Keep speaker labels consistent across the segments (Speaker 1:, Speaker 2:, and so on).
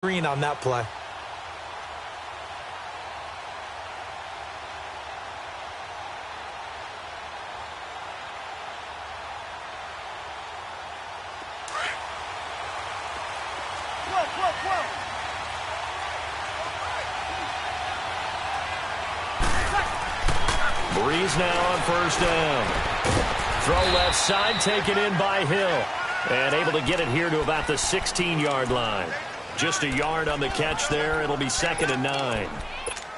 Speaker 1: Green on that play.
Speaker 2: Breeze now on first down. Throw left side, taken in by Hill. And able to get it here to about the 16-yard line. Just a yard on the catch there. It'll be 2nd and 9.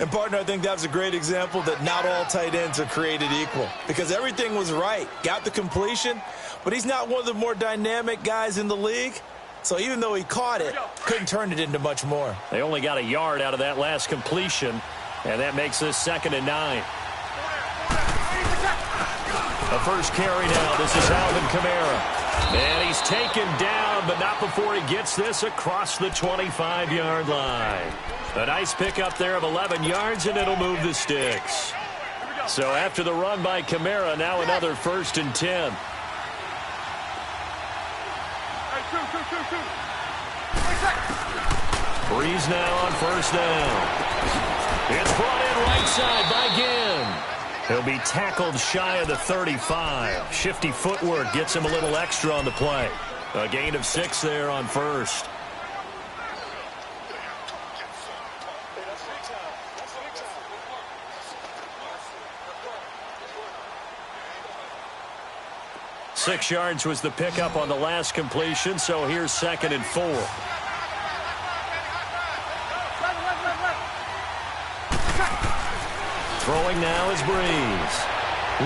Speaker 1: And, partner, I think that's a great example that not all tight ends are created equal. Because everything was right. Got the completion, but he's not one of the more dynamic guys in the league. So even though he caught it, couldn't turn it into much more.
Speaker 2: They only got a yard out of that last completion, and that makes this 2nd and 9. The first carry now. This is Alvin Kamara. And he's taken down, but not before he gets this across the 25-yard line. A nice pickup there of 11 yards, and it'll move the sticks. So after the run by Kamara, now another 1st and 10. Breeze now on first down. It's brought in right side by Ginn. He'll be tackled shy of the 35. Shifty footwork gets him a little extra on the play. A gain of 6 there on first. Six yards was the pickup on the last completion, so here's 2nd and 4. Throwing now is Breeze.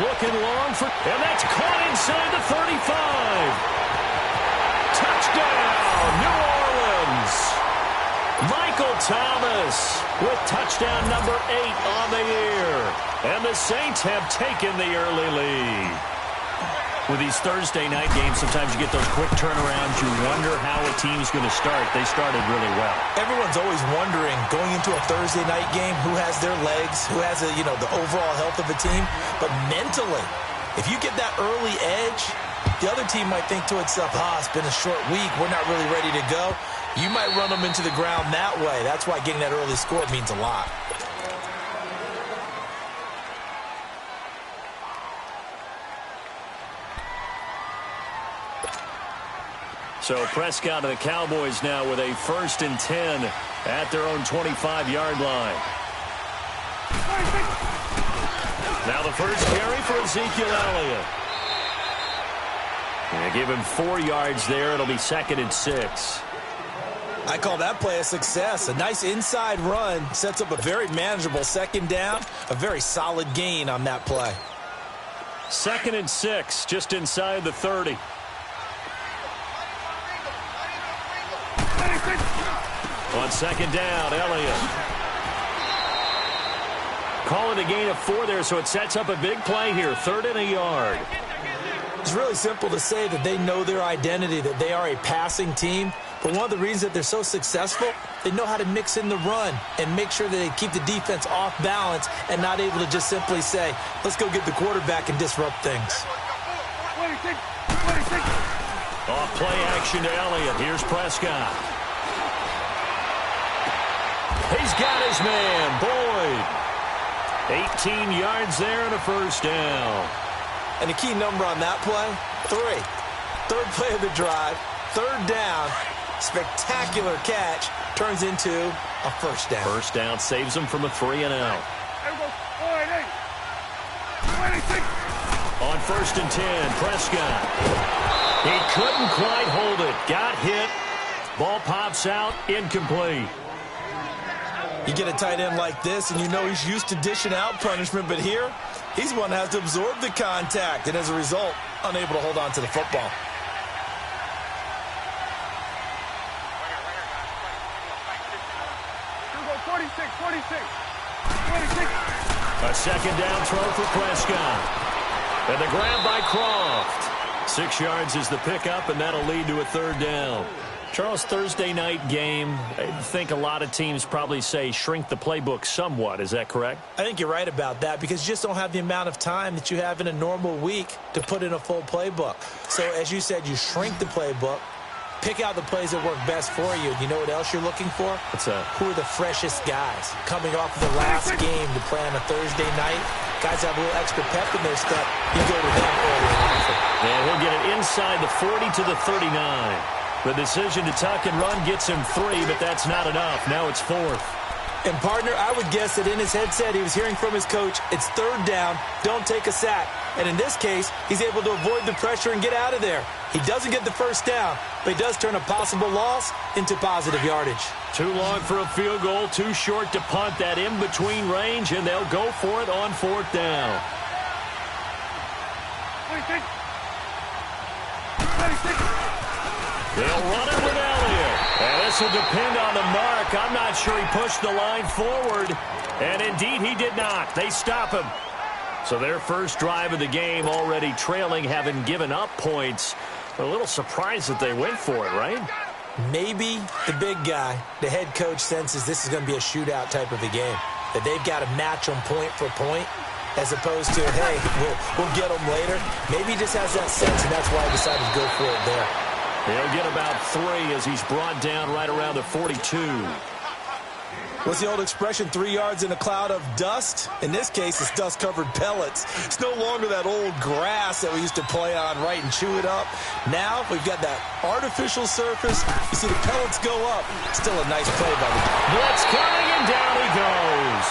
Speaker 2: Looking long for, and that's caught inside the 35. Touchdown, New Orleans. Michael Thomas with touchdown number 8 on the year. And the Saints have taken the early lead. With these Thursday night games, sometimes you get those quick turnarounds. You wonder how a team's going to start. They started really well.
Speaker 1: Everyone's always wondering, going into a Thursday night game, who has their legs, who has the overall health of a team. But mentally, if you get that early edge, the other team might think to itself, it's been a short week. We're not really ready to go. You might run them into the ground that way. That's why getting that early score means a lot.
Speaker 2: So Prescott and the Cowboys now with a 1st and 10 at their own 25-yard line. Now the first carry for Ezekiel Elliott. And give him 4 yards there. It'll be 2nd and 6.
Speaker 1: I call that play a success. A nice inside run sets up a very manageable 2nd down. A very solid gain on that play.
Speaker 2: 2nd and 6, just inside the 30. On 2nd down, Elliott. Call it a gain of 4 there, so it sets up a big play here. 3rd and a yard.
Speaker 1: It's really simple to say that they know their identity, that they are a passing team. But one of the reasons that they're so successful, they know how to mix in the run and make sure that they keep the defense off balance and not able to just simply say, let's go get the quarterback and disrupt things.
Speaker 2: Off play action to Elliott. Here's Prescott. He's got his man, Boyd. 18 yards there and a 1st down.
Speaker 1: And the key number on that play, 3. 3rd play of the drive, 3rd down, spectacular catch, turns into a 1st down.
Speaker 2: 1st down saves him from a 3 and out. On 1st and 10, Prescott. He couldn't quite hold it. Got hit. Ball pops out, incomplete.
Speaker 1: You get a tight end like this, and you know he's used to dishing out punishment, but here, he's one that has to absorb the contact, and as a result, unable to hold on to the football.
Speaker 2: A 2nd down throw for Prescott. And the grab by Croft. 6 yards is the pickup, and that'll lead to a 3rd down. Charles, Thursday night game, I think a lot of teams probably say shrink the playbook somewhat. Is that correct?
Speaker 1: I think you're right about that because you just don't have the amount of time that you have in a normal week to put in a full playbook. So, as you said, you shrink the playbook. Pick out the plays that work best for you. And you know what else you're looking for?
Speaker 2: What's that?
Speaker 1: Who are the freshest guys coming off of the last game to play on a Thursday night? Guys have a little extra pep in their step. You go to them early and often.
Speaker 2: And he'll get it inside the 40 to the 39. The decision to tuck and run gets him 3, but that's not enough. Now it's 4th.
Speaker 1: And, partner, I would guess that in his headset he was hearing from his coach, it's 3rd down, don't take a sack. And in this case, he's able to avoid the pressure and get out of there. He doesn't get the first down, but he does turn a possible loss into positive yardage.
Speaker 2: Too long for a field goal, too short to punt. That in-between range, and they'll go for it on 4th down. They'll run it with Elliott. And this will depend on the mark. I'm not sure he pushed the line forward. And indeed, he did not. They stop him. So their first drive of the game already trailing, having given up points. A little surprised that they went for it, right?
Speaker 1: Maybe the big guy, the head coach, senses this is going to be a shootout type of a game. That they've got to match them point for point, as opposed to, hey, we'll get them later. Maybe he just has that sense, and that's why he decided to go for it there.
Speaker 2: He'll get about 3 as he's brought down right around the 42.
Speaker 1: What's the old expression, 3 yards in a cloud of dust? In this case, it's dust-covered pellets. It's no longer that old grass that we used to play on, right, and chew it up. Now we've got that artificial surface. You see the pellets go up. Still a nice play by the
Speaker 2: blitz coming, and down he goes.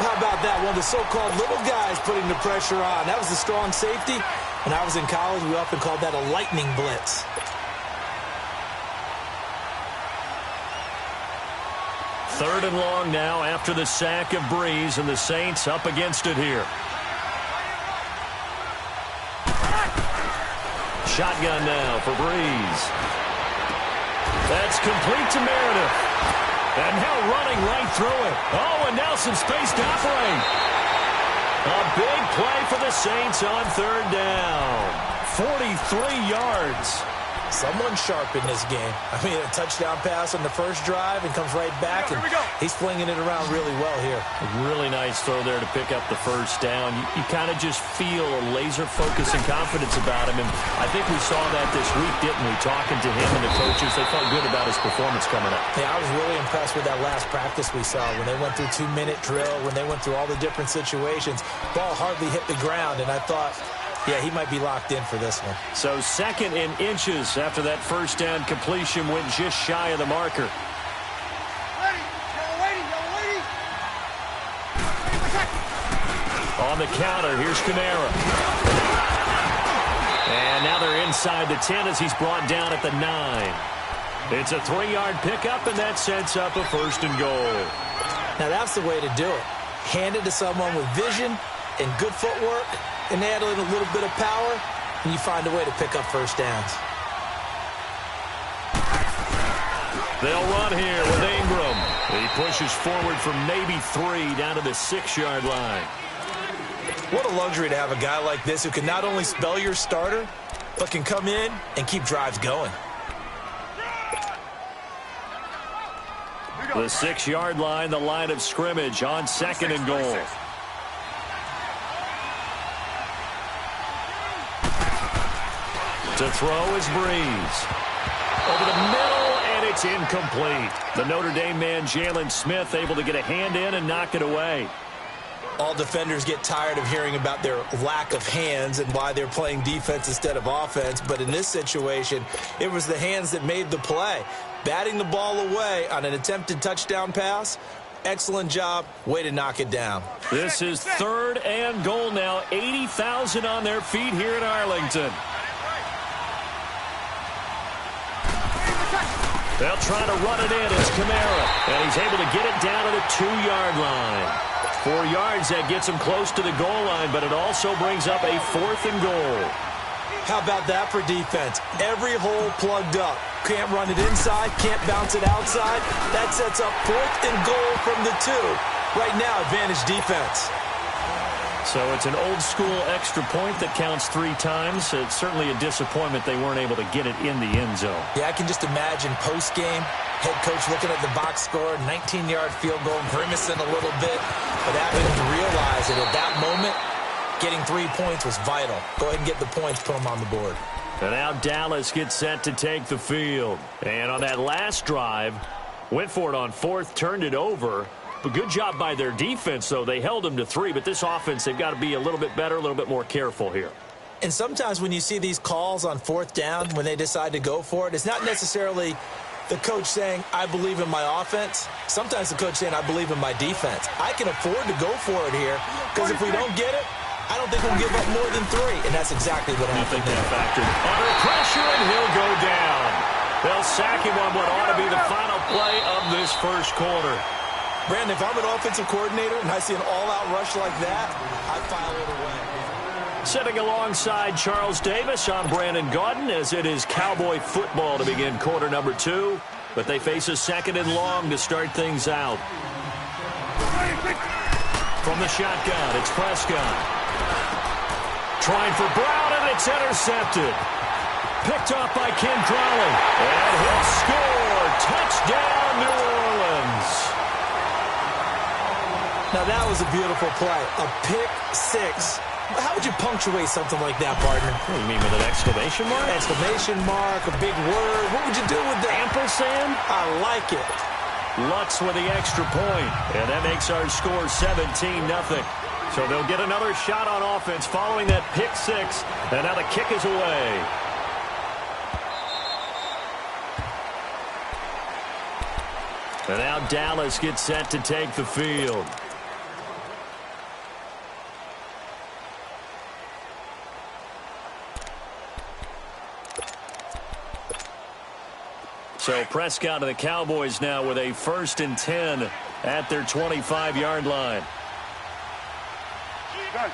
Speaker 1: How about that? One of the so-called little guys putting the pressure on. That was the strong safety. When I was in college, we often called that a lightning blitz.
Speaker 2: Third and long now after the sack of Breeze, and the Saints up against it here. Shotgun now for Breeze. That's complete to Meredith. And now running right through it. Oh, and now some space to operate. A big play for the Saints on 3rd down. 43 yards.
Speaker 1: Someone sharp in this game. I mean, a touchdown pass on the first drive and comes right back, and he's flinging it around really well here.
Speaker 2: A really nice throw there to pick up the first down. You kind of just feel a laser focus and confidence about him, and I think we saw that this week, didn't we? Talking to him and the coaches, they felt good about his performance coming up.
Speaker 1: Yeah, I was really impressed with that last practice we saw when they went through 2-minute drill, when they went through all the different situations. Ball hardly hit the ground, and I thought, yeah, he might be locked in for this one.
Speaker 2: So 2nd in inches after that first down completion, went just shy of the marker. On the counter, here's Kamara. And now they're inside the 10 as he's brought down at the 9. It's a 3-yard pickup, and that sets up a 1st and goal.
Speaker 1: Now that's the way to do it. Hand it to someone with vision and good footwork, and add in a little bit of power, and you find a way to pick up first downs.
Speaker 2: They'll run here with Ingram. He pushes forward from maybe 3 down to the 6-yard line.
Speaker 1: What a luxury to have a guy like this who can not only spell your starter, but can come in and keep drives going.
Speaker 2: The 6-yard line, the line of scrimmage on 2nd and goal. To throw is Breeze. Over the middle, and it's incomplete. The Notre Dame man, Jalen Smith, able to get a hand in and knock it away.
Speaker 1: All defenders get tired of hearing about their lack of hands and why they're playing defense instead of offense. But in this situation, it was the hands that made the play. Batting the ball away on an attempted touchdown pass. Excellent job. Way to knock it down.
Speaker 2: This is 3rd and goal now. 80,000 on their feet here in Arlington. They'll try to run it in. It's Kamara. And he's able to get it down to the 2-yard line. 4 yards, that gets him close to the goal line, but it also brings up a 4th and goal.
Speaker 1: How about that for defense? Every hole plugged up. Can't run it inside, can't bounce it outside. That sets up 4th and goal from the 2. Right now, advantage defense.
Speaker 2: So it's an old-school extra point that counts 3 times. It's certainly a disappointment they weren't able to get it in the end zone.
Speaker 1: Yeah, I can just imagine post-game, head coach looking at the box score, 19-yard field goal, grimacing a little bit, but having to realize that at that moment, getting 3 points was vital. Go ahead and get the points, put them on the board.
Speaker 2: And now Dallas gets set to take the field. And on that last drive, went for it on fourth, turned it over. But good job by their defense, though. They held them to 3, but this offense, they've got to be a little bit better, a little bit more careful here.
Speaker 1: And sometimes when you see these calls on fourth down, when they decide to go for it, it's not necessarily the coach saying, I believe in my offense. Sometimes the coach saying, I believe in my defense. I can afford to go for it here because if we don't get it, I don't think we'll give up more than 3. And that's exactly what happened there.
Speaker 2: Under pressure, and he'll go down. They'll sack him on what ought to be the final play of this first quarter.
Speaker 1: Brandon, if I'm an offensive coordinator and I see an all-out rush like that, I file it away.
Speaker 2: Sitting alongside Charles Davis, I'm Brandon Gaudin, as it is Cowboy football to begin quarter number 2. But they face a second and long to start things out. From the shotgun, it's Prescott. Trying for Brown, and it's intercepted. Picked off by KingCarlt. And he'll score. Touchdown, New Orleans.
Speaker 1: Now that was a beautiful play. A pick 6. How would you punctuate something like that, partner?
Speaker 2: What do you mean, with an exclamation mark?
Speaker 1: Exclamation mark, a big word. What would you do with that?
Speaker 2: Ampersand?
Speaker 1: I like it.
Speaker 2: Lutz with the extra point, and that makes our score 17-0. So they'll get another shot on offense following that pick 6, and now the kick is away. And now Dallas gets set to take the field. So Prescott and the Cowboys now with a 1st and 10 at their 25-yard line.
Speaker 3: Here we go.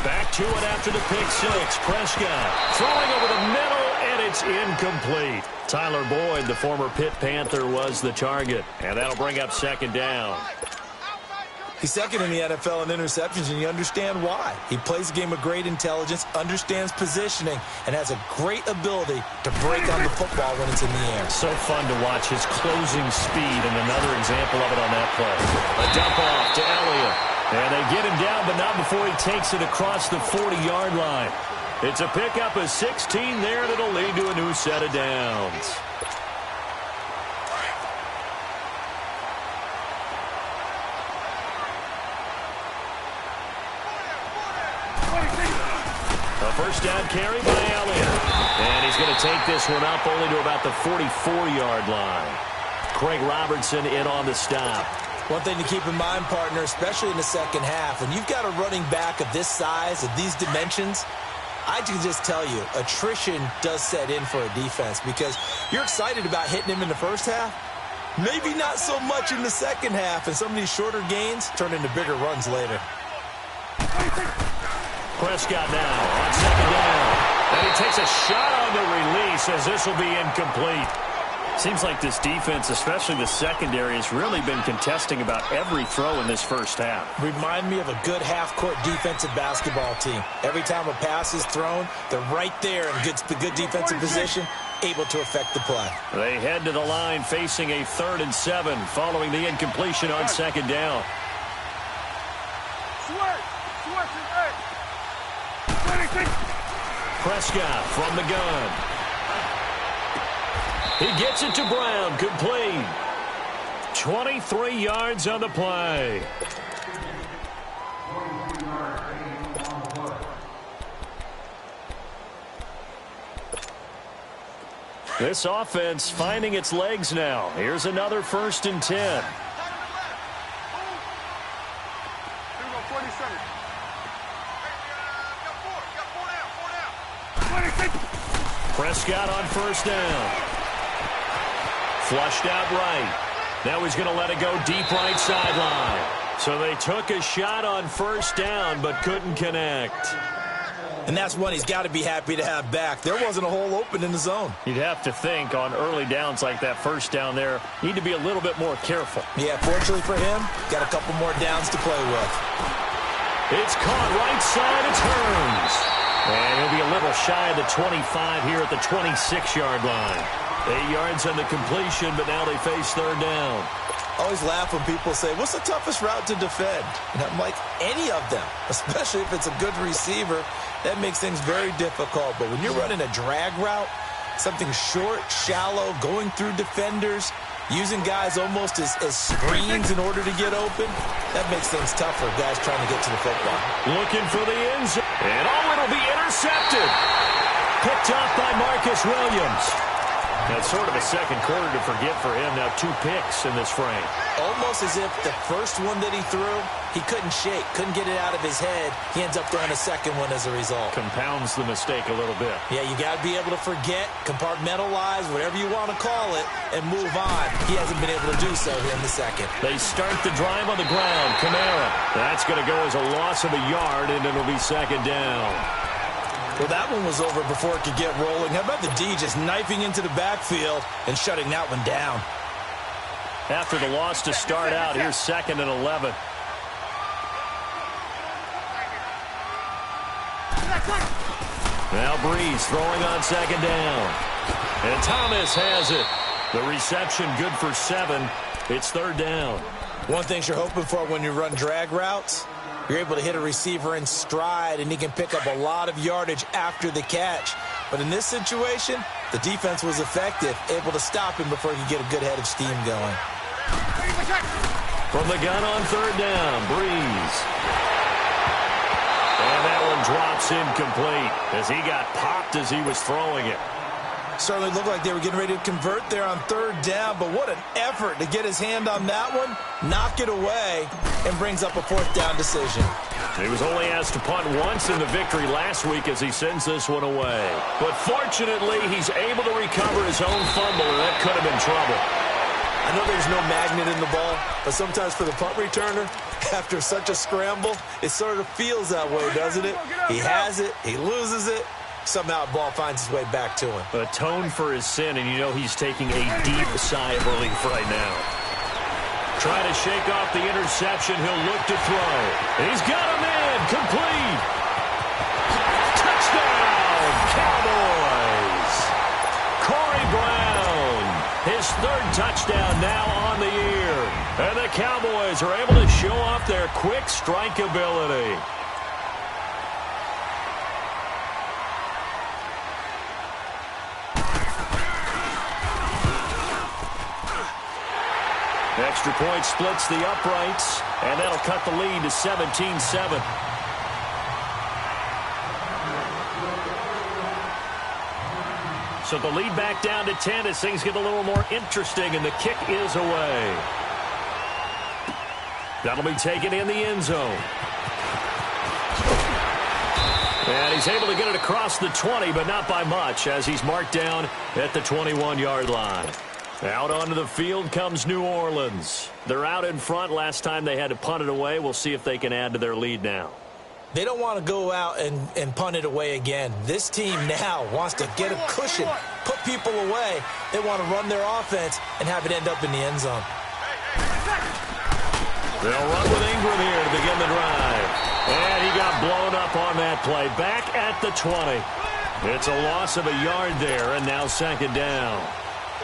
Speaker 2: Back to it after the pick 6. Prescott throwing over the middle, and it's incomplete. Tyler Boyd, the former Pitt Panther, was the target. And that'll bring up 2nd down.
Speaker 1: He's second in the NFL in interceptions, and you understand why. He plays a game of great intelligence, understands positioning, and has a great ability to break on the football when it's in the air.
Speaker 2: So fun to watch his closing speed, and another example of it on that play. A dump off to Elliott. And they get him down, but not before he takes it across the 40-yard line. It's a pickup of 16 there that'll lead to a new set of downs. A first down carry by Elliott. And he's going to take this one up only to about the 44-yard line. Craig Robertson in on the stop.
Speaker 1: One thing to keep in mind, partner, especially in the second half, when you've got a running back of this size, of these dimensions, I can just tell you, attrition does set in for a defense because you're excited about hitting him in the first half. Maybe not so much in the second half, and some of these shorter gains turn into bigger runs later.
Speaker 2: Prescott now on 2nd down. And he takes a shot on the release as this will be incomplete. Seems like this defense, especially the secondary, has really been contesting about every throw in this first half.
Speaker 1: Remind me of a good half-court defensive basketball team. Every time a pass is thrown, they're right there in good defensive position, able to affect the play.
Speaker 2: They head to the line facing a 3rd and 7 following the incompletion on 2nd down. Prescott from the gun. He gets it to Brown, complete. 23 yards on the play. This offense finding its legs now. Here's another 1st and 10. Prescott on 1st down. Flushed out right. Now he's going to let it go deep right sideline. So they took a shot on 1st down but couldn't connect.
Speaker 1: And that's one he's got to be happy to have back. There wasn't a hole open in the zone.
Speaker 2: You'd have to think on early downs like that 1st down there, need to be a little bit more careful.
Speaker 1: Yeah, fortunately for him, got a couple more downs to play with.
Speaker 2: It's caught right side, it turns. And he'll be a little shy of the 25 here at the 26-yard line. 8 yards on the completion, but now they face 3rd down.
Speaker 1: I always laugh when people say, what's the toughest route to defend? And I'm like, any of them, especially if it's a good receiver. That makes things very difficult. But when you're running a drag route, something short, shallow, going through defenders, using guys almost as screens in order to get open, that makes things tougher, guys trying to get to the football.
Speaker 2: Looking for the end zone. And it'll be intercepted. Picked off by Marcus Williams. That's sort of a second quarter to forget for him. Now 2 picks in this frame.
Speaker 1: Almost as if the first one that he threw, he couldn't shake, couldn't get it out of his head. He ends up throwing a second one as a result.
Speaker 2: Compounds the mistake a little bit.
Speaker 1: Yeah, you got to be able to forget, compartmentalize, whatever you want to call it, and move on. He hasn't been able to do so here in the second.
Speaker 2: They start the drive on the ground. Kamara. That's going to go as a loss of a yard, and it'll be second down.
Speaker 1: Well, that one was over before it could get rolling. How about the D just knifing into the backfield and shutting that one down?
Speaker 2: After the loss to start out, here's 2nd and 11. Now Breeze throwing on 2nd down. And Thomas has it. The reception good for 7. It's 3rd down.
Speaker 1: One thing you're hoping for when you run drag routes, you're able to hit a receiver in stride, and he can pick up a lot of yardage after the catch. But in this situation, the defense was effective, able to stop him before he could get a good head of steam going.
Speaker 2: From the gun on 3rd down, Breeze. And that one drops incomplete as he got popped as he was throwing it.
Speaker 1: Certainly looked like they were getting ready to convert there on 3rd down, but what an effort to get his hand on that one, knock it away, and brings up a 4th down decision.
Speaker 2: He was only asked to punt once in the victory last week as he sends this one away. But fortunately, he's able to recover his own fumble, and that could have been trouble.
Speaker 1: I know there's no magnet in the ball, but sometimes for the punt returner, after such a scramble, it sort of feels that way, doesn't it? He has it, he loses it. Somehow the ball finds its way back to him.
Speaker 2: Atone for his sin, and you know he's taking a deep sigh of relief right now. Trying to shake off the interception. He'll look to throw. He's got a man. Complete. Touchdown, Cowboys. Corey Brown. His 3rd touchdown now on the year. And the Cowboys are able to show off their quick strike ability. Extra point splits the uprights, and that'll cut the lead to 17-7. So the lead back down to 10 as things get a little more interesting, and the kick is away. That'll be taken in the end zone. And he's able to get it across the 20, but not by much, as he's marked down at the 21-yard line. Out onto the field comes New Orleans. They're out in front. Last time they had to punt it away. We'll see if they can add to their lead now.
Speaker 1: They don't want to go out and punt it away again. This team now wants to get a cushion, put people away. They want to run their offense and have it end up in the end zone.
Speaker 2: They'll run with Ingram here to begin the drive. And he got blown up on that play. Back at the 20. It's a loss of a yard there, and now 2nd down.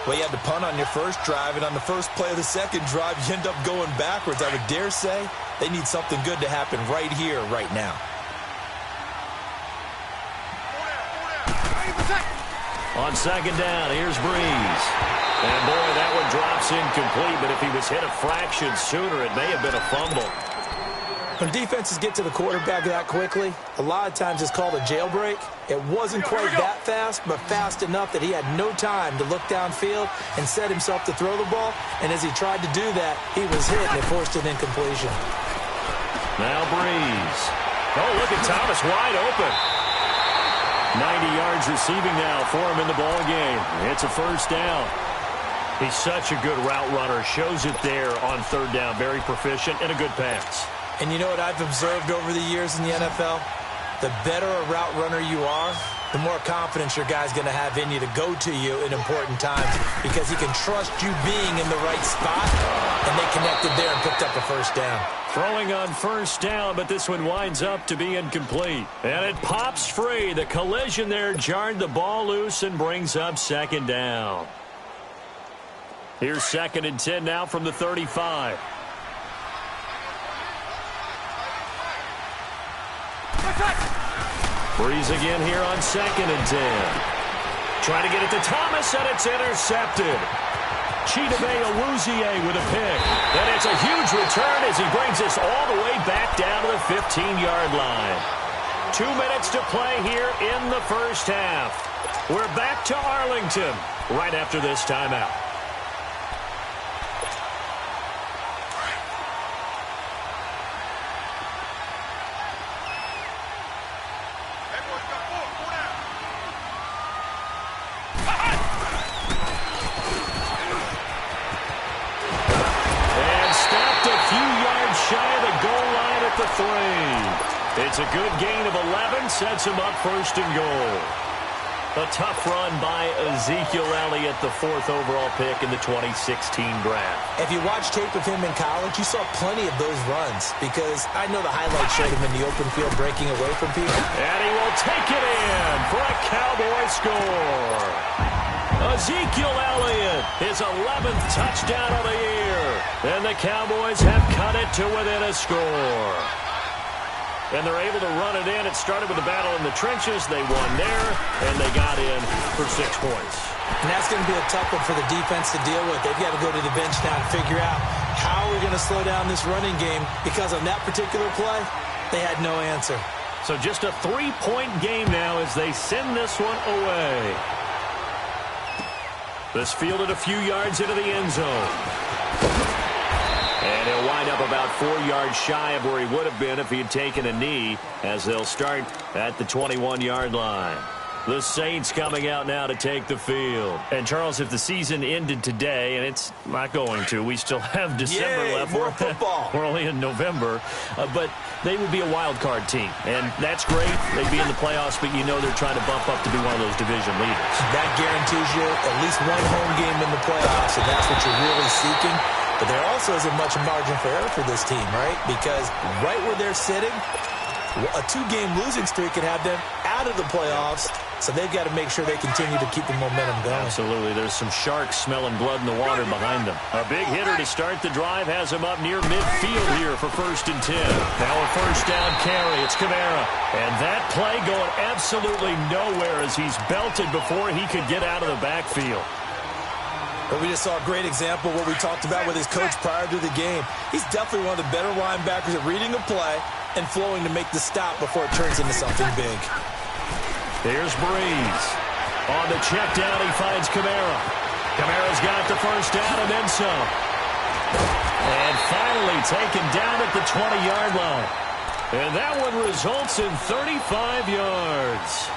Speaker 1: Well, you had to punt on your first drive, and on the first play of the second drive, you end up going backwards. I would dare say they need something good to happen right here, right now.
Speaker 2: On 2nd down, here's Breeze. And, boy, that one drops incomplete, but if he was hit a fraction sooner, it may have been a fumble.
Speaker 1: When defenses get to the quarterback that quickly, a lot of times it's called a jailbreak. It wasn't quite that fast, but fast enough that he had no time to look downfield and set himself to throw the ball. And as he tried to do that, he was hit and it forced an incompletion.
Speaker 2: Now Breeze. Oh, look at Thomas wide open. 90 yards receiving now for him in the ball game. It's a 1st down. He's such a good route runner. Shows it there on 3rd down. Very proficient and a good pass.
Speaker 1: And you know what I've observed over the years in the NFL? The better a route runner you are, the more confidence your guy's going to have in you to go to you in important times because he can trust you being in the right spot, and they connected there and picked up a 1st down.
Speaker 2: Throwing on 1st down, but this one winds up to be incomplete. And it pops free. The collision there jarred the ball loose and brings up 2nd down. Here's 2nd and 10 now from the 35. Breeze again here on 2nd and 10. Trying to get it to Thomas, and it's intercepted. Chidobe Awuzie with a pick. And it's a huge return as he brings us all the way back down to the 15-yard line. 2 minutes to play here in the first half. We're back to Arlington right after this timeout. It's a good gain of 11, sets him up 1st and goal. A tough run by Ezekiel Elliott, the 4th overall pick in the 2016 draft.
Speaker 1: If you watch tape of him in college, you saw plenty of those runs because I know the highlights showed him in the open field breaking away from people.
Speaker 2: And he will take it in for a Cowboy score. Ezekiel Elliott, his 11th touchdown of the year. And the Cowboys have cut it to within a score. And they're able to run it in. It started with a battle in the trenches. They won there, and they got in for 6 points.
Speaker 1: And that's going to be a tough one for the defense to deal with. They've got to go to the bench now and figure out how we're going to slow down this running game because on that particular play, they had no answer.
Speaker 2: So just a 3-point game now as they send this one away. This fielded a few yards into the end zone. And he'll wind up about 4 yards shy of where he would have been if he had taken a knee as they'll start at the 21-yard line. The Saints coming out now to take the field. And, Charles, if the season ended today, and it's not going to, we still have December left.
Speaker 1: More football.
Speaker 2: We're only in November. But they would be a wild card team. And that's great. They'd be in the playoffs, but you know they're trying to bump up to be one of those division leaders.
Speaker 1: That guarantees you at least one home game in the playoffs, and that's what you're really seeking. But there also isn't much margin for error for this team, right? Because right where they're sitting, a 2-game losing streak could have them out of the playoffs. So they've got to make sure they continue to keep the momentum going.
Speaker 2: Absolutely. There's some sharks smelling blood in the water behind them. A big hitter to start the drive has him up near midfield here for 1st and 10. Now a 1st down carry. It's Kamara. And that play going absolutely nowhere as he's belted before he could get out of the backfield.
Speaker 1: But we just saw a great example of what we talked about with his coach prior to the game. He's definitely one of the better linebackers at reading a play and flowing to make the stop before it turns into something big.
Speaker 2: Here's Breeze. On the check down, he finds Kamara. Kamara's got the 1st down and then some. And finally taken down at the 20-yard line. And that one results in 35 yards.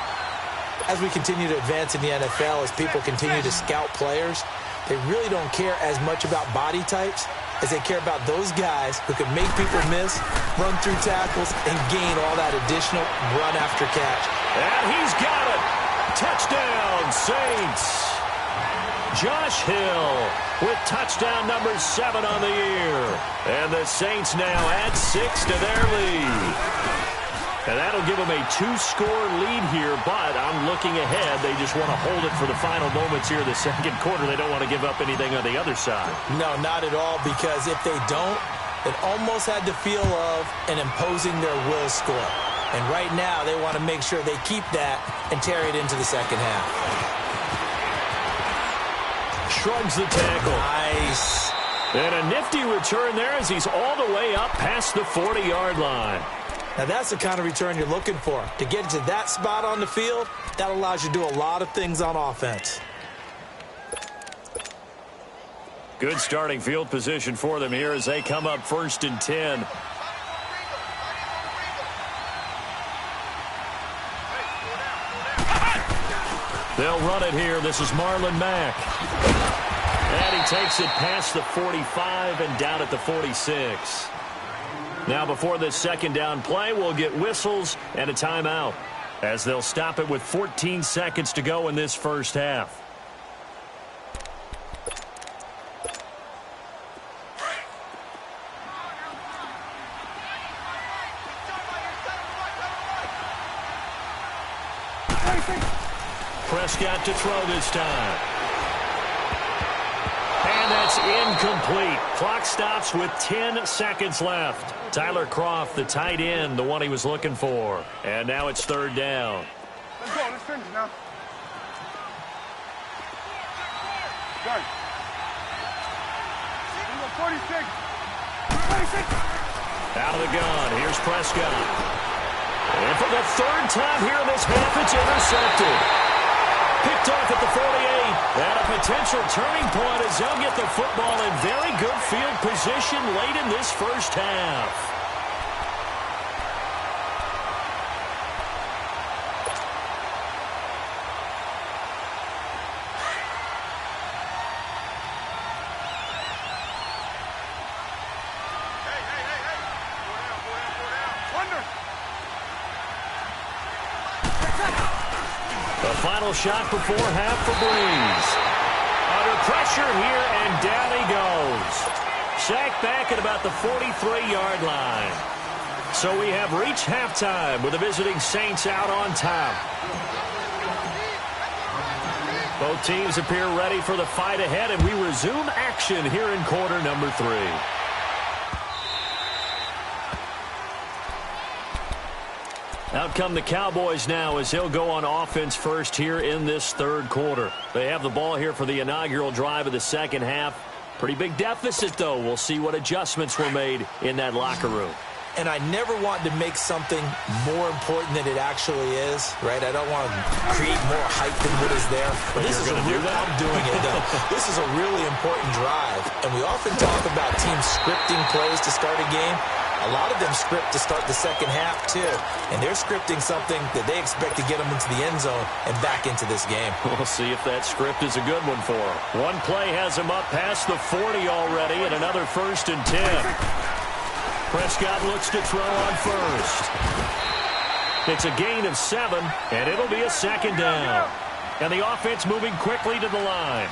Speaker 1: As we continue to advance in the NFL, as people continue to scout players, they really don't care as much about body types as they care about those guys who can make people miss, run through tackles, and gain all that additional run after catch.
Speaker 2: And he's got it. Touchdown, Saints. Josh Hill with touchdown number 7 on the year. And the Saints now add 6 to their lead. And that'll give them a 2-score lead here, but I'm looking ahead. They just want to hold it for the final moments here of the 2nd quarter. They don't want to give up anything on the other side.
Speaker 1: No, not at all, because if they don't, it almost had the feel of an imposing their will score. And right now, they want to make sure they keep that and carry it into the second half.
Speaker 2: Shrugs the tackle.
Speaker 1: Nice.
Speaker 2: And a nifty return there as he's all the way up past the 40-yard line.
Speaker 1: Now, that's the kind of return you're looking for. To get to that spot on the field, that allows you to do a lot of things on offense.
Speaker 2: Good starting field position for them here as they come up 1st and 10. They'll run it here. This is Marlon Mack. And he takes it past the 45 and down at the 46. Now before this 2nd down play, we'll get whistles and a timeout as they'll stop it with 14 seconds to go in this first half. Prescott to throw this time. And And that's incomplete. Clock stops with 10 seconds left. Tyler Croft, the tight end, the one he was looking for. And now it's third down.
Speaker 3: Let's go. Let's finish now. Done. 46. 46.
Speaker 2: Out of the gun. Here's Prescott. And for the third time here in this half, it's intercepted. Picked off at the 48. And a potential turning point as they'll get the football in very good field position late in this first half. The final shot before half for Breeze. Under pressure here, and down he goes. Sacked back at about the 43-yard line. So we have reached halftime with the visiting Saints out on top. Both teams appear ready for the fight ahead, and we resume action here in quarter number 3. Out come the Cowboys now as they'll go on offense first here in this third quarter. They have the ball here for the inaugural drive of the second half. Pretty big deficit, though. We'll see what adjustments were made in that locker room.
Speaker 1: And I never want to make something more important than it actually is, right? I don't want to create more hype than what is there. But this is I'm doing it, though. This is a really important drive. And we often talk about teams scripting plays to start a game. A lot of them script to start the second half, too. And they're scripting something that they expect to get them into the end zone and back into this game.
Speaker 2: We'll see if that script is a good one for them. One play has them up past the 40 already, and another 1st and 10. Prescott looks to throw on first. It's a gain of 7, and it'll be a second down. And the offense moving quickly to the line.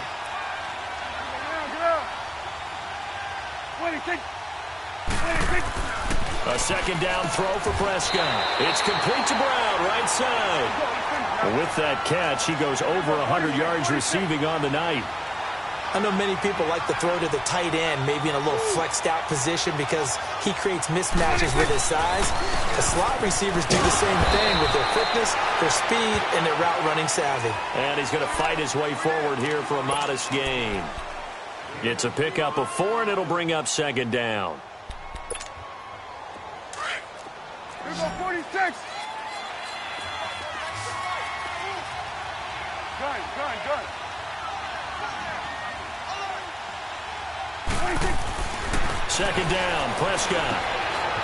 Speaker 2: A second down throw for Prescott. It's complete to Brown, right side. With that catch, he goes over 100 yards receiving on the night.
Speaker 1: I know many people like to throw to the tight end, maybe in a little flexed out position because he creates mismatches with his size. The slot receivers do the same thing with their quickness, their speed, and their route running savvy.
Speaker 2: And he's going to fight his way forward here for a modest gain. It's a pickup of 4, and it'll bring up second down.
Speaker 3: Here's a 46. Gun.
Speaker 2: Second down, Prescott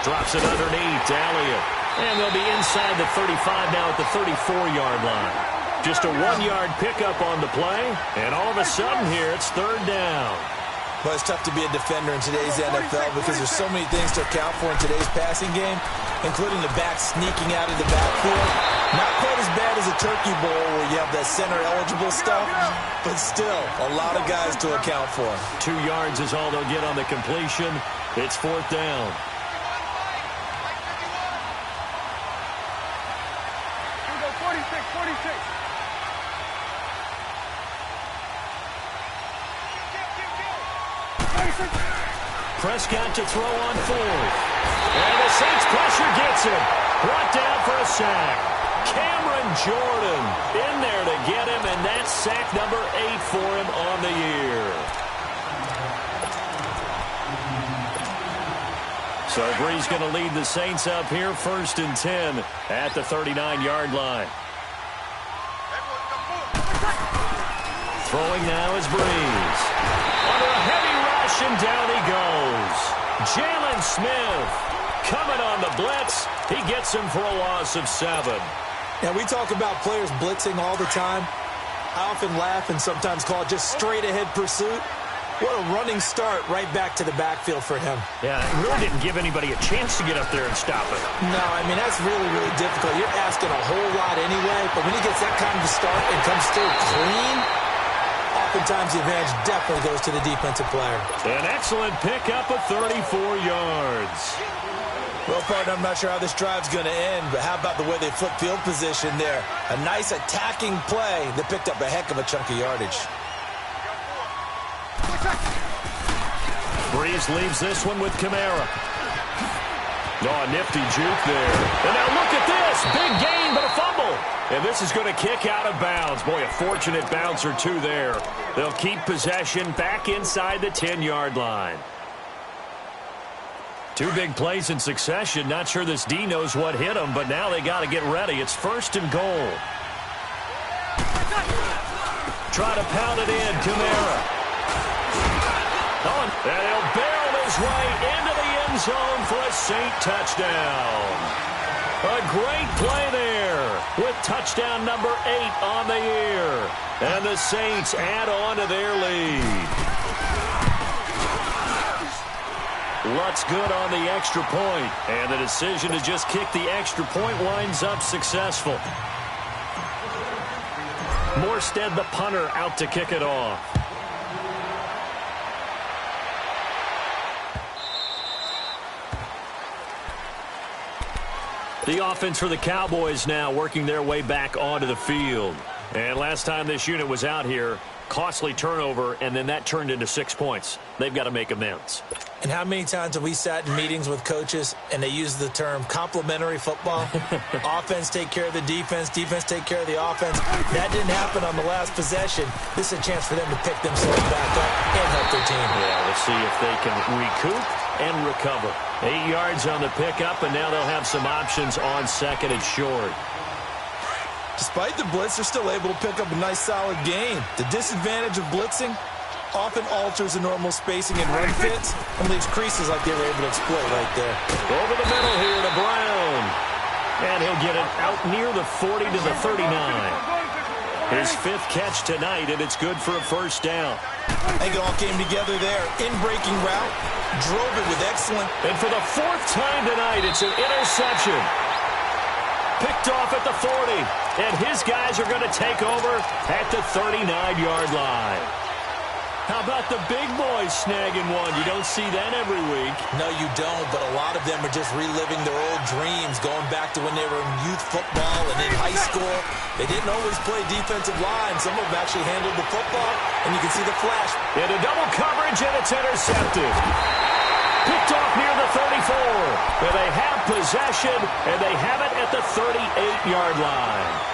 Speaker 2: drops it underneath to Elliott. And they'll be inside the 35 now at the 34-yard line. Just a 1-yard pickup on the play, and all of a sudden here it's third down.
Speaker 1: Well, it's tough to be a defender in today's NFL because there's so many things to account for in today's passing game, including the back sneaking out of the backfield. Not quite as bad as a turkey bowl where you have that center-eligible stuff, but still a lot of guys to account for.
Speaker 2: 2 yards is all they'll get on the completion. It's fourth down.
Speaker 3: Here we go, 46.
Speaker 2: Prescott to throw on fourth. And the Saints pressure gets him. Brought down for a sack. Cameron Jordan in there to get him, and that's sack number 8 for him on the year. So Breeze going to lead the Saints up here, 1st and 10 at the 39-yard line. Throwing now is Breeze. Under a heavy rush, and down he goes. Jalen Smith coming on the blitz. He gets him for a loss of 7.
Speaker 1: Now, we talk about players blitzing all the time. I often laugh and sometimes call it just straight-ahead pursuit. What a running start right back to the backfield for him.
Speaker 2: Yeah, it really didn't give anybody a chance to get up there and stop it.
Speaker 1: No, I mean, that's really, really difficult. You're asking a whole lot anyway, but when he gets that kind of a start and comes through clean, oftentimes the advantage definitely goes to the defensive player.
Speaker 2: An excellent pickup of 34 yards.
Speaker 1: Well, partner, I'm not sure how this drive's going to end, but how about the way they flip field position there? A nice attacking play that picked up a heck of a chunk of yardage.
Speaker 2: Breeze leaves this one with Kamara. Oh, nifty juke there. And now look at this. Big gain, but a fumble. And this is going to kick out of bounds. Boy, a fortunate bounce or two there. They'll keep possession back inside the 10-yard line. Two big plays in succession. Not sure this D knows what hit him, but now they got to get ready. It's 1st and goal. Try to pound it in. Kamara. And he'll barrel his way into the end zone for a Saint touchdown. A great play there with touchdown number 8 on the year. And the Saints add on to their lead. Lutz good on the extra point. And the decision to just kick the extra point winds up successful. Morstead, the punter, out to kick it off. The offense for the Cowboys now working their way back onto the field. And last time this unit was out here, costly turnover, and then that turned into 6 points. They've got to make amends.
Speaker 1: And how many times have we sat in meetings with coaches and they use the term complementary football? Offense take care of the defense, defense take care of the offense. That didn't happen on the last possession. This is a chance for them to pick themselves back up and help their team.
Speaker 2: Yeah, we'll see if they can recoup and recover. 8 yards on the pickup, and now they'll have some options on 2nd and short.
Speaker 1: Despite the blitz, they're still able to pick up a nice, solid gain. The disadvantage of blitzing often alters the normal spacing and run fits and leaves creases like they were able to exploit right there.
Speaker 2: Over the middle here to Brown. And he'll get it out near the 40 to the 39. His 5th catch tonight, and it's good for a 1st down.
Speaker 1: I think it all came together there. In-breaking route, drove it with excellent.
Speaker 2: And for the 4th time tonight, it's an interception. Picked off at the 40. And his guys are going to take over at the 39-yard line. How about the big boys snagging one? You don't see that every week.
Speaker 1: No, you don't, but a lot of them are just reliving their old dreams, going back to when they were in youth football and in high school. They didn't always play defensive line. Some of them actually handled the football, and you can see the flash.
Speaker 2: Into double coverage, and it's intercepted. Picked off near the 34. But they have possession, and they have it at the 38-yard line.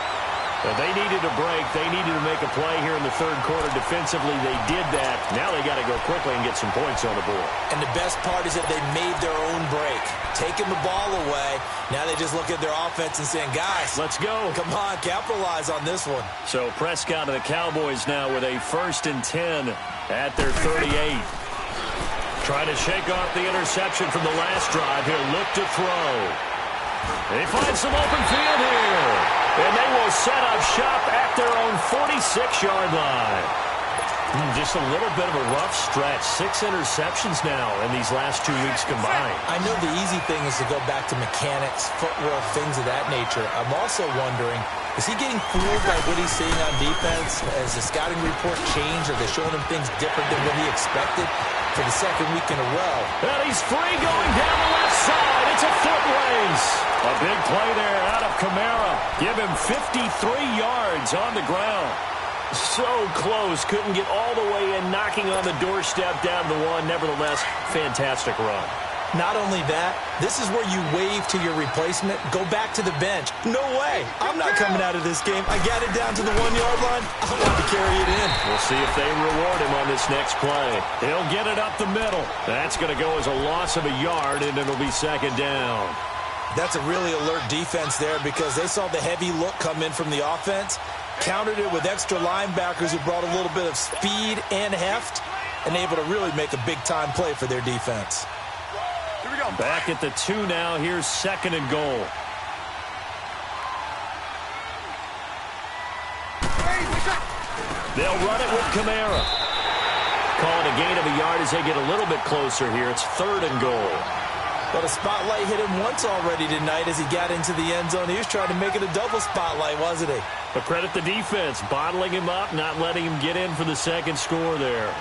Speaker 2: And they needed a break. They needed to make a play here in the 3rd quarter. Defensively, they did that. Now they got to go quickly and get some points on the board.
Speaker 1: And the best part is that they made their own break. Taking the ball away. Now they just look at their offense and saying, guys,
Speaker 2: let's go.
Speaker 1: Come on, capitalize on this one.
Speaker 2: So Prescott and the Cowboys now with a 1st and 10 at their 38. Trying to shake off the interception from the last drive. He'll look to throw. They find some open field here. And they will set up shop at their own 46-yard line. Just a little bit of a rough stretch. 6 interceptions now in these last 2 weeks combined.
Speaker 1: I know the easy thing is to go back to mechanics, footwork, things of that nature. I'm also wondering, is he getting fooled by what he's seeing on defense? Has the scouting report changed? Are they showing him things different than what he expected for the 2nd week in a row?
Speaker 2: And he's free going down the left side. It's a foot race. A big play there out of Kamara. Give him 53 yards on the ground. So close. Couldn't get all the way in, knocking on the doorstep down the 1. Nevertheless, fantastic run.
Speaker 1: Not only that, this is where you wave to your replacement. Go back to the bench. No way. I'm not coming out of this game. I got it down to the 1-yard line. I want to carry it in.
Speaker 2: We'll see if they reward him on this next play. He'll get it up the middle. That's going to go as a loss of a yard, and it'll be 2nd down.
Speaker 1: That's a really alert defense there because they saw the heavy look come in from the offense, countered it with extra linebackers who brought a little bit of speed and heft, and able to really make a big-time play for their defense.
Speaker 3: Here we go.
Speaker 2: Back at the 2 now. Here's 2nd and goal. They'll run it with Kamara. Calling a gain of a yard as they get a little bit closer here. It's 3rd and goal.
Speaker 1: But a spotlight hit him once already tonight as he got into the end zone. He was trying to make it a double spotlight, wasn't he?
Speaker 2: But credit the defense, bottling him up, not letting him get in for the 2nd score there.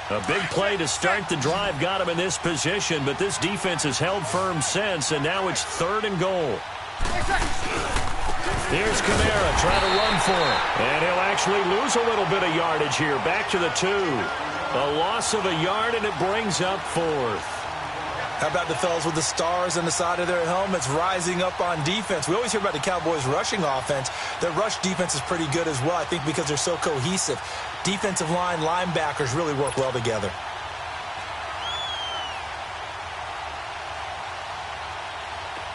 Speaker 2: A big play to start the drive got him in this position, but this defense has held firm since, and now it's 3rd and goal. Here's Kamara trying to run for it, and he'll actually lose a little bit of yardage here. Back to the 2. A loss of a yard, and it brings up 4th.
Speaker 1: How about the fellas with the stars on the side of their helmets rising up on defense? We always hear about the Cowboys' rushing offense. Their rush defense is pretty good as well, I think, because they're so cohesive. Defensive line, linebackers really work well together.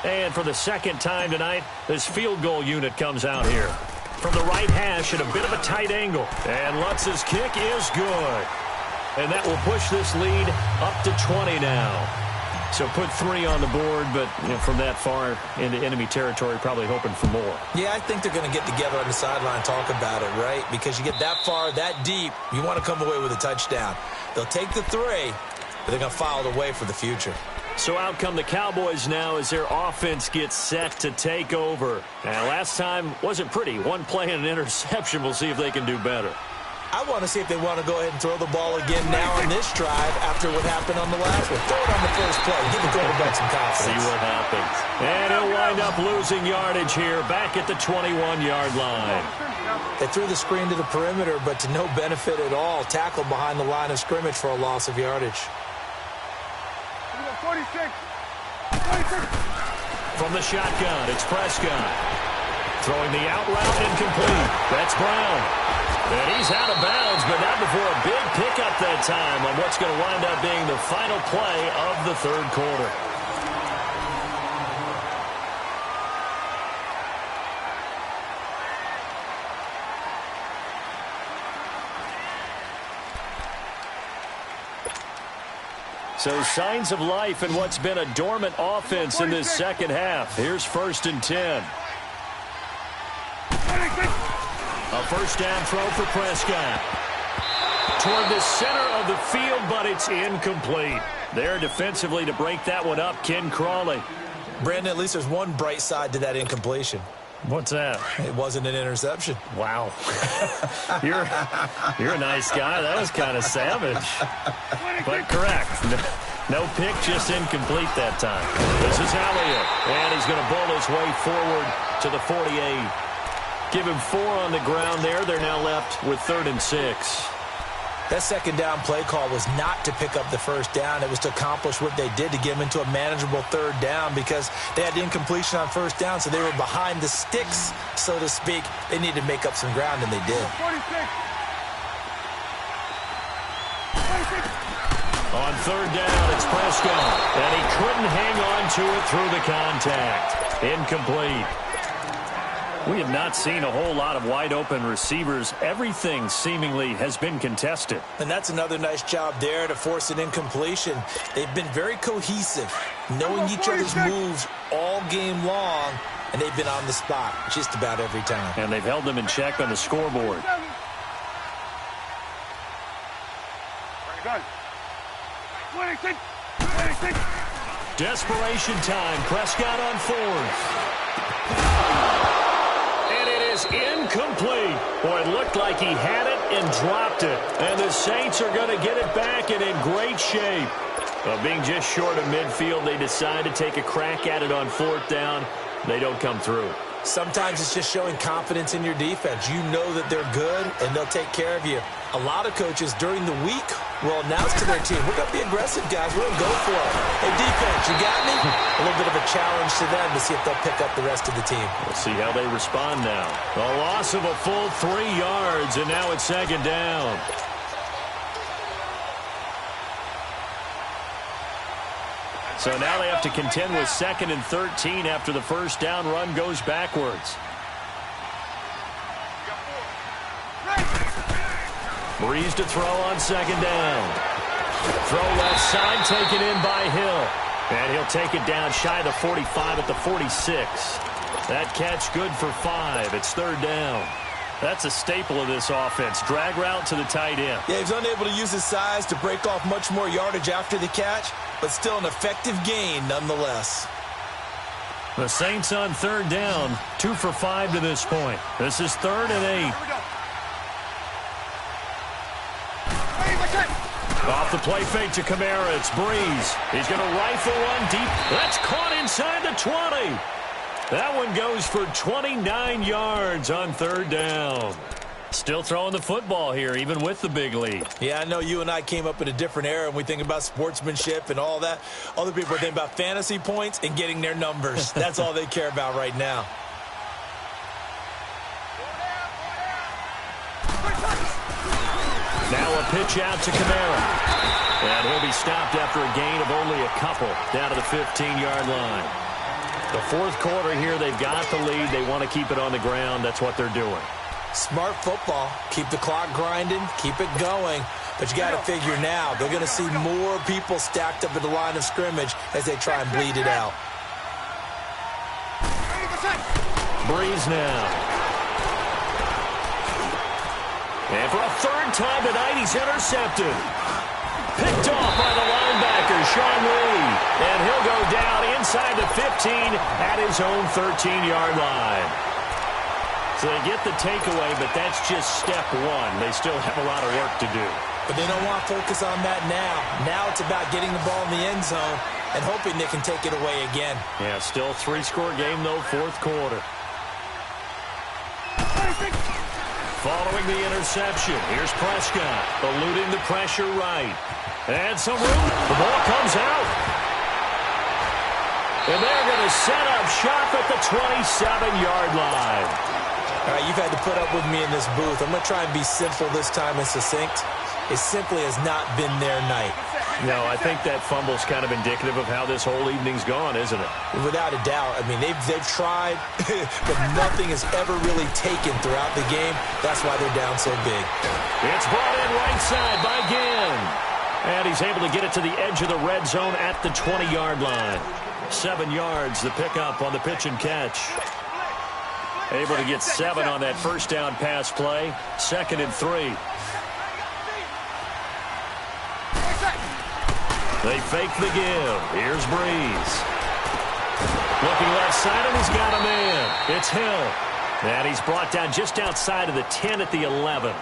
Speaker 2: And for the second time tonight, this field goal unit comes out here. From the right hash at a bit of a tight angle. And Lutz's kick is good. And that will push this lead up to 20 now. So put 3 on the board, but from that far into enemy territory, probably hoping for more.
Speaker 1: Yeah, I think they're going to get together on the sideline and talk about it, right? Because you get that far, that deep, you want to come away with a touchdown. They'll take the 3, but they're going to file it away for the future.
Speaker 2: So out come the Cowboys now as their offense gets set to take over. And last time wasn't pretty. 1 play and an interception. We'll see if they can do better.
Speaker 1: I want to see if they want to go ahead and throw the ball again now on this drive after what happened on the last one. Throw it on the first play. Give the quarterback some confidence.
Speaker 2: See what happens. And he'll wind up losing yardage here back at the 21-yard line.
Speaker 1: They threw the screen to the perimeter, but to no benefit at all. Tackled behind the line of scrimmage for a loss of yardage.
Speaker 3: 46.
Speaker 2: From the shotgun, it's Prescott. Throwing the out route incomplete. That's Brown. And he's out of bounds, but not before a big pickup that time on what's going to wind up being the final play of the 3rd quarter. So signs of life in what's been a dormant offense in this second half. Here's 1st and 10. A first down throw for Prescott. Toward the center of the field, but it's incomplete. There defensively to break that one up, KingCarlt.
Speaker 1: Brandon, at least there's one bright side to that incompletion.
Speaker 2: What's that?
Speaker 1: It wasn't an interception.
Speaker 2: Wow. You're a nice guy. That was kind of savage. But correct. No pick, just incomplete that time. This is Elliott. And he's going to bowl his way forward to the 48. Give him 4 on the ground there. They're now left with 3rd and 6.
Speaker 1: That second down play call was not to pick up the first down. It was to accomplish what they did to get them into a manageable 3rd down because they had the incompletion on first down, so they were behind the sticks, so to speak. They needed to make up some ground, and they did.
Speaker 3: 46.
Speaker 2: On 3rd down, it's Prescott, and he couldn't hang on to it through the contact. Incomplete. We have not seen a whole lot of wide-open receivers. Everything seemingly has been contested.
Speaker 1: And that's another nice job there to force an incompletion. They've been very cohesive, knowing each other's moves all game long, and they've been on the spot just about every time.
Speaker 2: And they've held them in check on the scoreboard. Desperation time. Prescott on 4th. Incomplete. Boy, it looked like he had it and dropped it. And the Saints are going to get it back and in great shape. Being just short of midfield, they decide to take a crack at it on 4th down. They don't come through.
Speaker 1: Sometimes it's just showing confidence in your defense. You know that they're good, and they'll take care of you. A lot of coaches during the week will announce to their team, we're going to be aggressive, guys. We're going to go for it. Hey, defense, you got me? A little bit of a challenge to them to see if they'll pick up the rest of the team.
Speaker 2: We'll see how they respond now. A loss of a full 3 yards, and now it's 2nd down. So now they have to contend with 2nd and 13 after the first down run goes backwards. Breeze to throw on 2nd down. Throw left side, taken in by Hill. And he'll take it down shy of the 45 at the 46. That catch good for 5. It's 3rd down. That's a staple of this offense. Drag route to the tight end.
Speaker 1: Yeah, he's unable to use his size to break off much more yardage after the catch, but still an effective gain nonetheless.
Speaker 2: The Saints on 3rd down, 2 for 5 to this point. This is 3rd and 8. Off the play fake to Kamara. It's Breeze. He's going to rifle one deep. That's caught inside the 20. That one goes for 29 yards on third down. Still throwing the football here, even with the big lead.
Speaker 1: Yeah, I know you and I came up in a different era, and we think about sportsmanship and all that. Other people are thinking about fantasy points and getting their numbers. That's all they care about right now.
Speaker 2: Now a pitch out to Kamara. And he'll be stopped after a gain of only a couple down to the 15-yard line. The fourth quarter here, they've got the lead. They want to keep it on the ground. That's what they're doing.
Speaker 1: Smart football. Keep the clock grinding. Keep it going. But you got to figure now, they're going to see more people stacked up at the line of scrimmage as they try and bleed it out.
Speaker 2: Breeze now. And for a third time tonight, he's intercepted. Picked off by the linebacker, Sean Lee. And he'll go down inside the 15 at his own 13-yard line. So they get the takeaway, but that's just step one. They still have a lot of work to do.
Speaker 1: But they don't want to focus on that now. Now it's about getting the ball in the end zone and hoping they can take it away again.
Speaker 2: Yeah, still three-score game, though, fourth quarter. Following the interception, here's Prescott, eluding the pressure right. And some room. The ball comes out. And they're going to set up shop at the 27-yard line.
Speaker 1: All right, you've had to put up with me in this booth. I'm going to try and be simple this time and succinct. It simply has not been their night.
Speaker 2: No, I think that fumble's kind of indicative of how this whole evening's gone, isn't it?
Speaker 1: Without a doubt. I mean, they've tried, but nothing has ever really taken throughout the game. That's why they're down so big.
Speaker 2: It's brought in right side by Ginn. And he's able to get it to the edge of the red zone at the 20-yard line. 7 yards, the pickup on the pitch and catch. Able to get 7 on that first down pass play. 2nd and 3. They fake the give. Here's Breeze. Looking left side, and he's got a man. It's Hill. And he's brought down just outside of the 10 at the 11.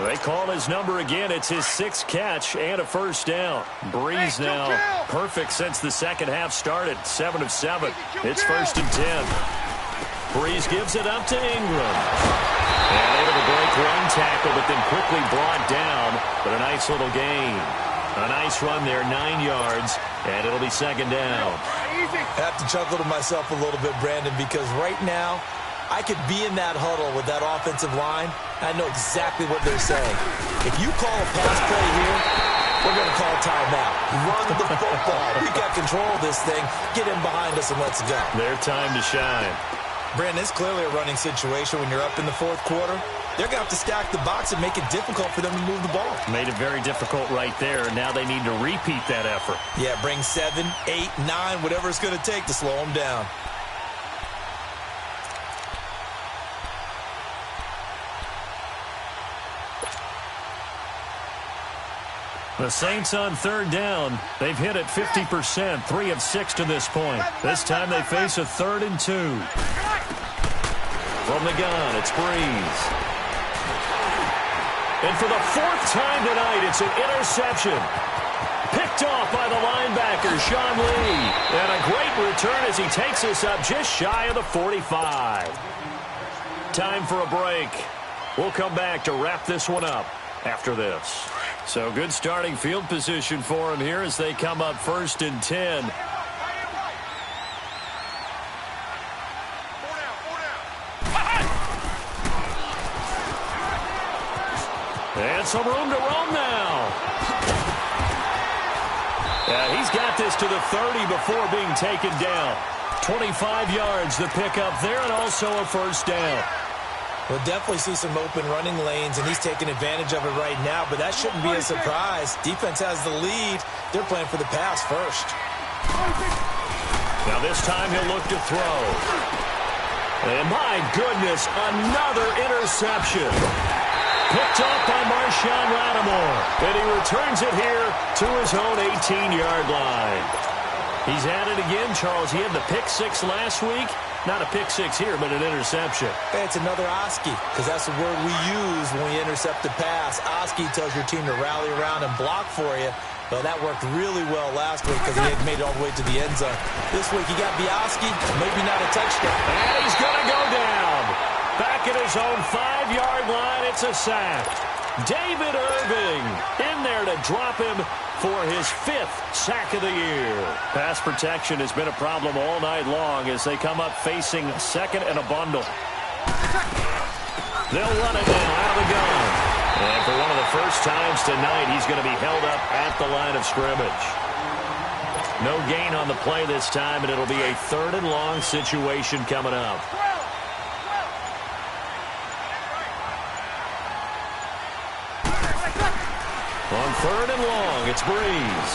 Speaker 2: They call his number again. It's his 6th catch and a first down. Breeze now perfect since the second half started. 7 of 7. It's 1st and 10. Breeze gives it up to Ingram. And able to break one tackle, but then quickly brought down. But a nice little gain. A nice run there, 9 yards, and it'll be 2nd down.
Speaker 1: I have to chuckle to myself a little bit, Brandon, because right now I could be in that huddle with that offensive line. I know exactly what they're saying. If you call a pass play here, we're going to call timeout. Run the football. We've got control of this thing. Get in behind us and let's go.
Speaker 2: Their time to shine.
Speaker 1: Brandon, it's clearly a running situation when you're up in the fourth quarter. They're going to have to stack the box and make it difficult for them to move the ball.
Speaker 2: Made it very difficult right there. Now they need to repeat that effort.
Speaker 1: Yeah, bring 7, 8, 9, whatever it's going to take to slow them down.
Speaker 2: The Saints on third down. They've hit it 50%, 3 of 6 to this point. This time they face a 3rd and 2. From the gun, it's Breeze. And for the 4th time tonight, it's an interception. Picked off by the linebacker, Sean Lee. And a great return as he takes us up just shy of the 45. Time for a break. We'll come back to wrap this one up after this. So good starting field position for him here as they come up 1st and 10. And some room to roam now. Yeah, he's got this to the 30 before being taken down. 25 yards the pickup there, and also a first down.
Speaker 1: We'll definitely see some open running lanes, and he's taking advantage of it right now, but that shouldn't be a surprise. Defense has the lead. They're playing for the pass first.
Speaker 2: Now this time he'll look to throw. And my goodness, another interception. Picked off by Marshawn Lattimore. And he returns it here to his own 18-yard line. He's at it again, Charles. He had the pick six last week. Not a pick six here, but an interception.
Speaker 1: Hey, it's another Oski, because that's the word we use when we intercept the pass. Oski tells your team to rally around and block for you. But that worked really well last week because he had made it all the way to the end zone. This week he got Bioski, maybe not a touchdown.
Speaker 2: And he's going to go down. Back at his own 5-yard line, it's a sack. David Irving in there to drop him for his 5th sack of the year. Pass protection has been a problem all night long as they come up facing second and a bundle. They'll run it now out of the gun. And for one of the first times tonight, he's going to be held up at the line of scrimmage. No gain on the play this time, and it'll be a 3rd and long situation coming up. On 3rd and long, it's Breeze.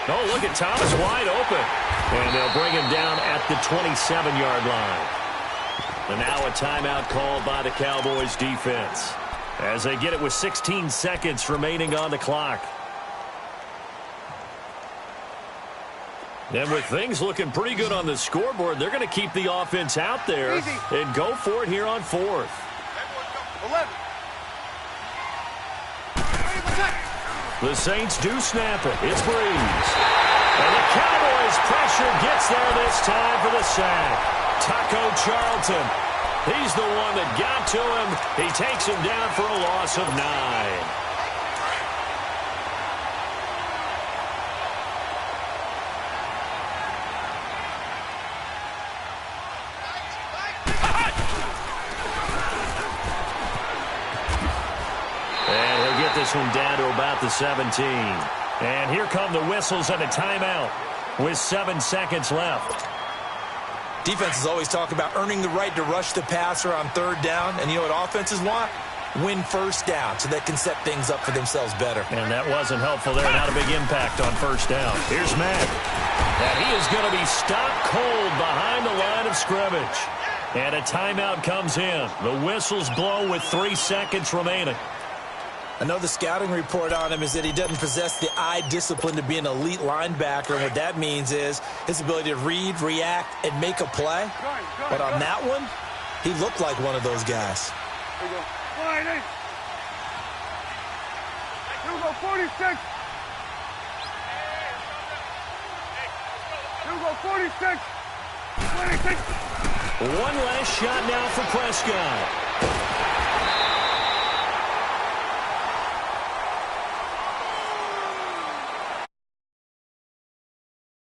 Speaker 2: Oh, look at Thomas wide open. And they'll bring him down at the 27-yard line. And now a timeout called by the Cowboys defense, as they get it with 16 seconds remaining on the clock. And with things looking pretty good on the scoreboard, they're going to keep the offense out there and go for it here on 4th.
Speaker 3: 11.
Speaker 2: The Saints do snap it. It's Breeze. And the Cowboys pressure gets there this time for the sack. Taco Charlton. He's the one that got to him. He takes him down for a loss of 9. This one down to about the 17. And here come the whistles and a timeout with 7 seconds left.
Speaker 1: Defenses always talk about earning the right to rush the passer on 3rd down. And you know what offenses want? Win 1st down so they can set things up for themselves better.
Speaker 2: And that wasn't helpful there. Not a big impact on 1st down. Here's Mack. And he is going to be stopped cold behind the line of scrimmage. And a timeout comes in. The whistles blow with 3 seconds remaining.
Speaker 1: I know the scouting report on him is that he doesn't possess the eye discipline to be an elite linebacker. And what that means is his ability to read, react, and make a play. But on that one, he looked like one of those guys.
Speaker 3: There you go. Line 8. Here we go, 46. Here we go, 46. 26.
Speaker 2: One last shot now for Prescott.